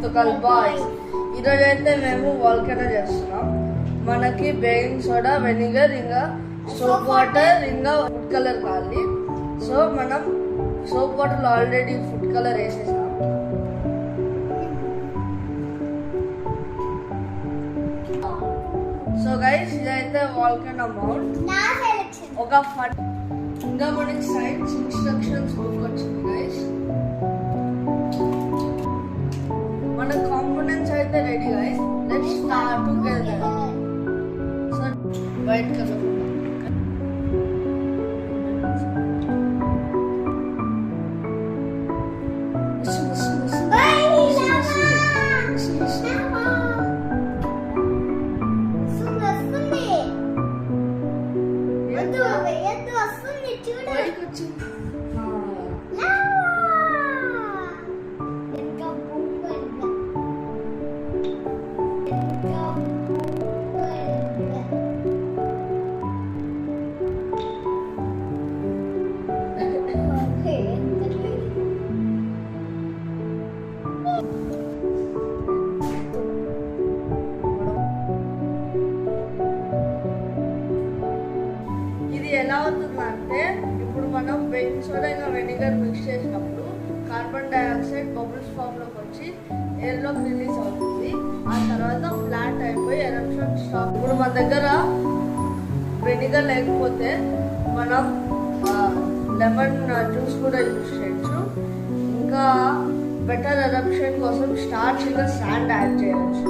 తుకల్ boys. ఈరోజు అయితే మేము వాల్కనో చేస్తున్నాం. మనకి బేకింగ్ సోడా, వెనిగర్, ఇంకా సోప్ వాటర్, ఇంకా ఫుడ్ కలర్ కావాలి. సో మనం soap water already food colour వేసేసాం. సో గైస్ ఇదైతే వాల్కనో మౌంట్. ఒక ఇంకా మనకి సైన్స్ ఇన్స్ట్రక్షన్స్ బుక్ వచ్చింది గైస్. మన కాంపోనెంట్స్ అయితే ready guys. Let's start together. So white colour ఎలా అవుతుందంటే, ఇప్పుడు మనం బేకింగ్ సోడా ఇంకా వెనిగర్ మిక్స్ చేసినప్పుడు కార్బన్ డైఆక్సైడ్ బబుల్స్ ఫామ్ లోకి వచ్చి ఎయిర్ లోకి రిలీజ్ అవుతుంది. ఆ తర్వాత ఫ్లాట్ అయిపోయి ఎరప్షన్ స్టాప్. ఇప్పుడు మన దగ్గర వెనిగర్ లేకపోతే మనం లెమన్ జ్యూస్ కూడా యూజ్ చేయొచ్చు. ఇంకా బెటర్ ఎరప్షన్ కోసం స్టార్చ్ ఇంకా శాండ్ యాడ్ చేయొచ్చు.